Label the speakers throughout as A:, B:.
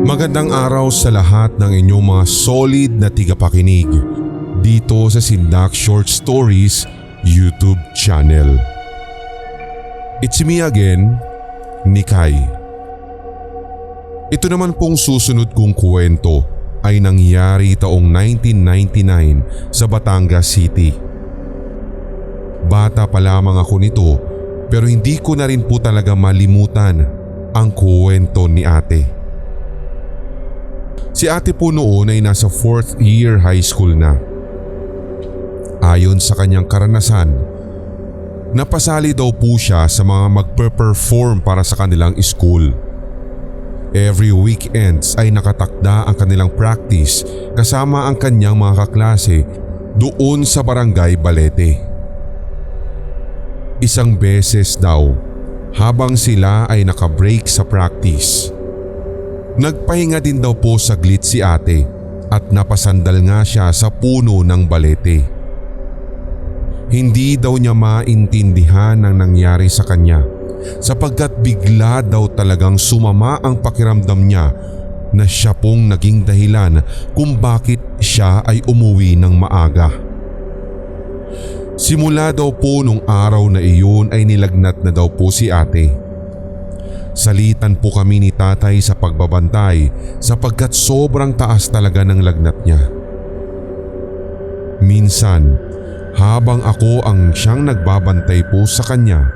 A: Magandang araw sa lahat ng inyong mga solid na tigapakinig dito sa Sindak Short Stories YouTube channel. It's me again, Nikay. Ito naman pong susunod kong kwento ay nangyari taong 1999 sa Batangas City. Bata pa lamang ako nito pero hindi ko na rin po talaga malimutan ang kwento ni ate. Si ate po noon ay nasa 4th year high school na. Ayon sa kanyang karanasan, napasali daw po siya sa mga magpe-perform para sa kanilang school. Every weekends ay nakatakda ang kanilang practice kasama ang kanyang mga kaklase doon sa Barangay Balete. Isang beses daw, habang sila ay nakabreak sa practice, nagpahinga din daw po saglit si ate at napasandal nga siya sa puno ng balete. Hindi daw niya maintindihan ang nangyari sa kanya sapagkat bigla daw talagang sumama ang pakiramdam niya na siya pong naging dahilan kung bakit siya ay umuwi ng maaga. Simula daw po nung araw na iyon ay nilagnat na daw po si ate. Salitan po kami ni tatay sa pagbabantay sapagkat sobrang taas talaga ng lagnat niya. Minsan, habang ako ang siyang nagbabantay po sa kanya,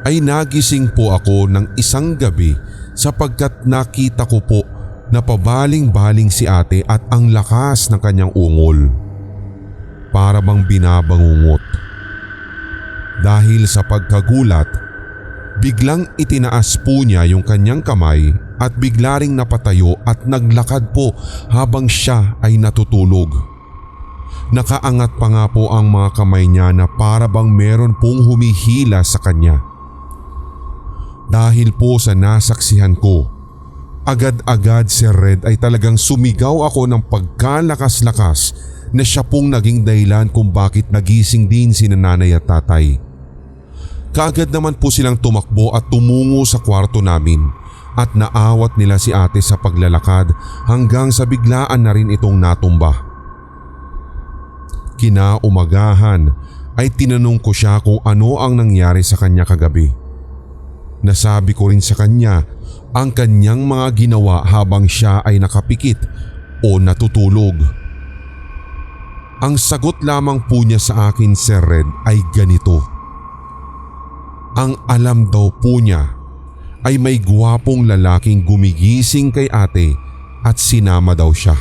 A: ay nagising po ako ng isang gabi sapagkat nakita ko po na pabaling-baling si ate at ang lakas ng kanyang ungol. Para bang binabangungot. Dahil sa pagkagulat, biglang itinaas po niya yung kanyang kamay at bigla ring napatayo at naglakad po habang siya ay natutulog. Nakaangat pa nga po ang mga kamay niya na para bang meron pong humihila sa kanya. Dahil po sa nasaksihan ko, agad-agad si Red ay talagang sumigaw ako ng pagkalakas-lakas na siya pong naging dahilan kung bakit nagising din si nanay at tatay. Kaagad naman po silang tumakbo at tumungo sa kwarto namin at naawat nila si ate sa paglalakad hanggang sa biglaan na rin itong natumba. Kinaumagahan ay tinanong ko siya kung ano ang nangyari sa kanya kagabi. Nasabi ko rin sa kanya ang kanyang mga ginawa habang siya ay nakapikit o natutulog. Ang sagot lamang po niya sa akin, Sir Red, ay ganito. Ang alam daw po niya ay may gwapong lalaking gumigising kay ate at sinama daw siya.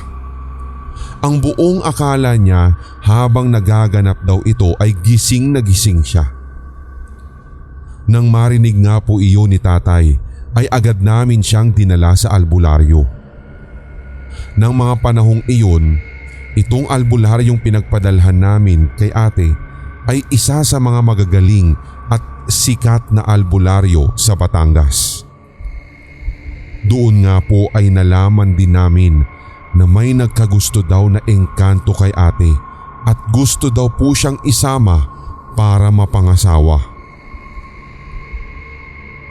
A: Ang buong akala niya habang nagaganap daw ito ay gising na gising siya. Nang marinig nga po iyon ni tatay ay agad namin siyang dinala sa albularyo. Nang mga panahong iyon, itong albularyong pinagpadalhan namin kay ate ay isa sa mga magagaling at sikat na albularyo sa Batangas. Doon nga po ay nalaman din namin na may nagkagusto daw na engkanto kay ate at gusto daw po siyang isama para mapangasawa.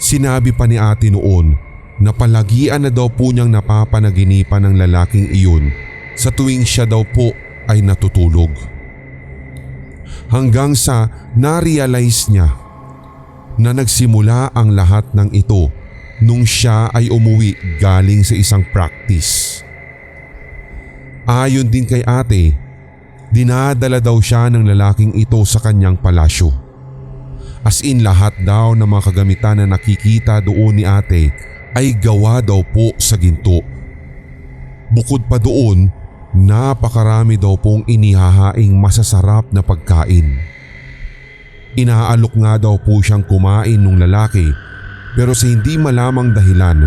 A: Sinabi pa ni ate noon na palagian na daw po niyang napapanaginipan ng lalaking iyon sa tuwing siya daw po ay natutulog. Hanggang sa na-realize niya na nagsimula ang lahat ng ito nung siya ay umuwi galing sa isang practice. Ayon din kay ate, dinadala daw siya ng lalaking ito sa kanyang palasyo. As in lahat daw ng mga kagamitan na nakikita doon ni ate ay gawa daw po sa ginto. Bukod pa doon, napakarami daw pong inihahaing masasarap na pagkain. Inaalok nga daw po siyang kumain ng lalaki pero sa hindi malamang dahilan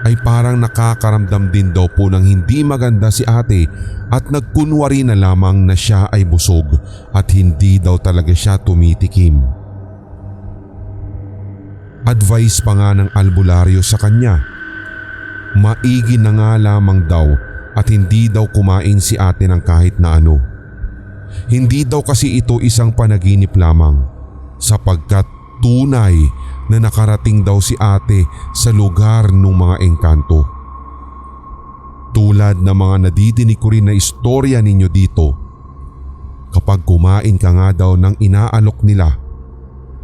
A: ay parang nakakaramdam din daw po ng hindi maganda si ate at nagkunwari na lamang na siya ay busog at hindi daw talaga siya tumitikim. Advice pa nga ng albularyo sa kanya, maigi na nga lamang daw at hindi daw kumain si ate ng kahit na ano. Hindi daw kasi ito isang panaginip lamang sapagkat tunay na nakarating daw si ate sa lugar ng mga engkanto. Tulad ng mga nadidinig ko rin na istorya ninyo dito, kapag kumain ka nga daw ng inaalok nila,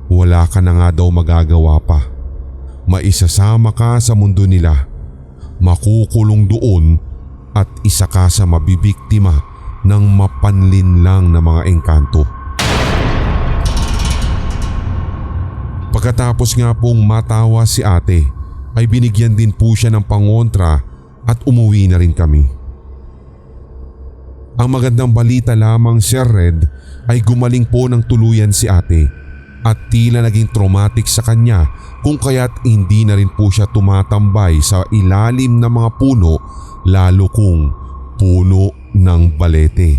A: wala ka na nga daw magagawa pa. Maisasama ka sa mundo nila, makukulong doon at isa ka sa mabibiktima ng mapanlinlang na mga engkanto. Pagkatapos nga pong matawa si ate, ay binigyan din po siya ng pangontra at umuwi na rin kami. Ang magandang balita lamang, Sir Red, ay gumaling po ng tuluyan si ate at tila naging traumatic sa kanya kung kaya't hindi na rin po siya tumatambay sa ilalim ng mga puno, lalo kung puno ng balete.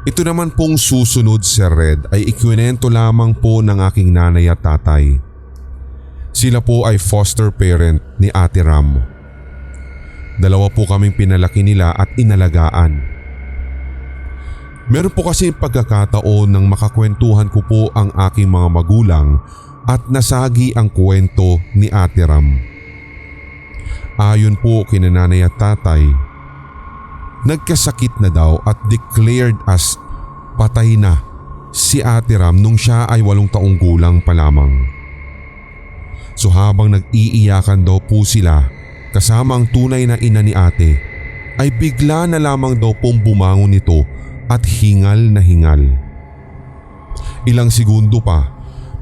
A: Ito naman pong susunod, Sir Red, ay ikwento lamang po ng aking nanay at tatay. Sila po ay foster parent ni Ate Ram. Dalawa po kaming pinalaki nila at inalagaan. Meron po kasi pagkakataon nang makakwentuhan ko po ang aking mga magulang at nasagi ang kwento ni Ate Ram. Ayon po kina nanay at tatay, nagkasakit na daw at declared as patay na si Ate Ram nung siya ay 8 taong gulang pa lamang. So habang nag-iiyakan daw po sila kasama ang tunay na ina ni ate, ay bigla na lamang daw pong bumangon ito at hingal na hingal. Ilang segundo pa,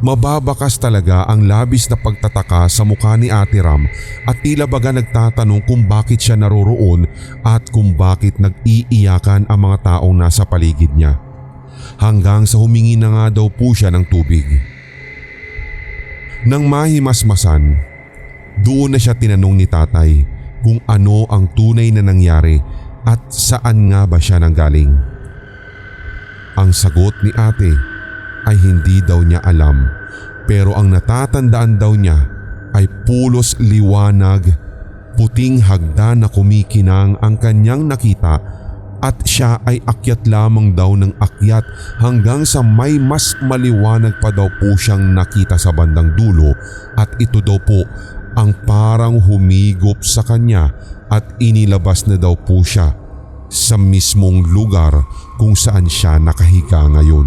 A: mababakas talaga ang labis na pagtataka sa mukha ni Ate Ram at tila baga nagtatanong kung bakit siya naroroon at kung bakit nag-iiyakan ang mga taong nasa paligid niya. Hanggang sa humingi na nga daw po siya ng tubig. Nang mahimasmasan, doon na siya tinanong ni tatay kung ano ang tunay na nangyari at saan nga ba siya nanggaling. Ang sagot ni ate ay hindi daw niya alam, pero ang natatandaan daw niya ay pulos liwanag, puting hagdan na kumikinang ang kanyang nakita at siya ay akyat lamang daw ng akyat hanggang sa may mas maliwanag pa daw po siyang nakita sa bandang dulo at ito daw po ang parang humigop sa kanya at inilabas na daw po siya sa mismong lugar kung saan siya nakahiga ngayon.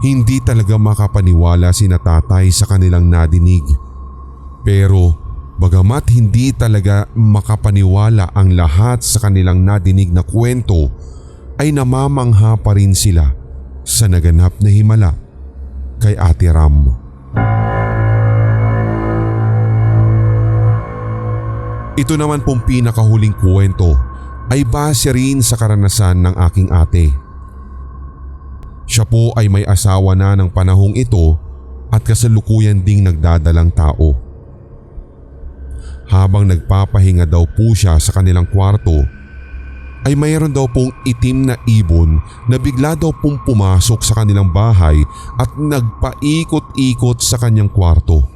A: Hindi talaga makapaniwala si tatay sa kanilang nadinig. Pero bagamat hindi talaga makapaniwala ang lahat sa kanilang nadinig na kwento, ay namamangha pa rin sila sa naganap na himala kay Ate Ram. Ito naman pong pinakahuling kwento ay base rin sa karanasan ng aking ate. Siya po ay may asawa na ng panahong ito at kasalukuyan ding nagdadalang tao. Habang nagpapahinga daw po siya sa kanilang kwarto, ay mayroon daw pong itim na ibon na bigla daw pong pumasok sa kanilang bahay at nagpaikot-ikot sa kanyang kwarto.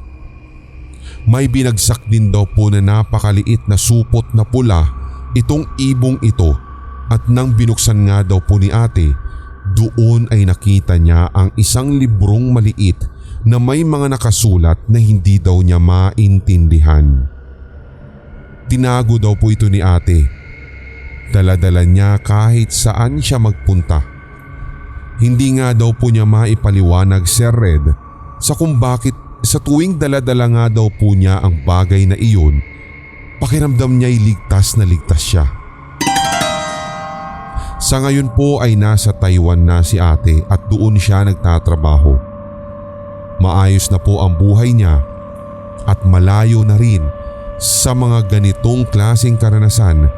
A: May binagsak din daw po na napakaliit na supot na pula itong ibong ito at nang binuksan nga daw po ni ate, doon ay nakita niya ang isang librong maliit na may mga nakasulat na hindi daw niya maintindihan. Tinago daw po ito ni ate. Dala-dala niya kahit saan siya magpunta. Hindi nga daw po niya maipaliwanag, Sir Red, sa kung bakit sa tuwing dala-dala nga daw po niya ang bagay na iyon, pakiramdam niya'y ligtas na ligtas siya. Sa ngayon po ay nasa Taiwan na si ate at doon siya nagtatrabaho. Maayos na po ang buhay niya at malayo na rin sa mga ganitong klaseng karanasan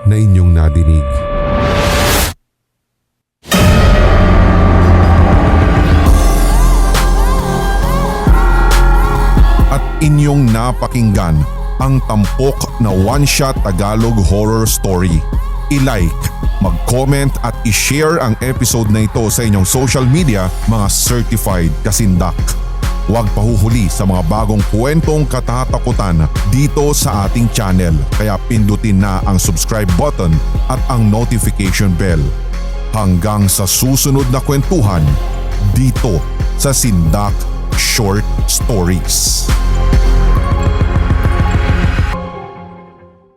A: na inyong nadinig. At inyong napakinggan ang tampok na one-shot Tagalog horror story. I-like, mag-comment at i-share ang episode na ito sa inyong social media, mga certified kasindak.
B: Huwag pahuhuli sa mga bagong kwentong katatakutan dito sa ating channel, kaya pindutin na ang subscribe button at ang notification bell. Hanggang sa susunod na kwentuhan dito sa Sindak Short Stories.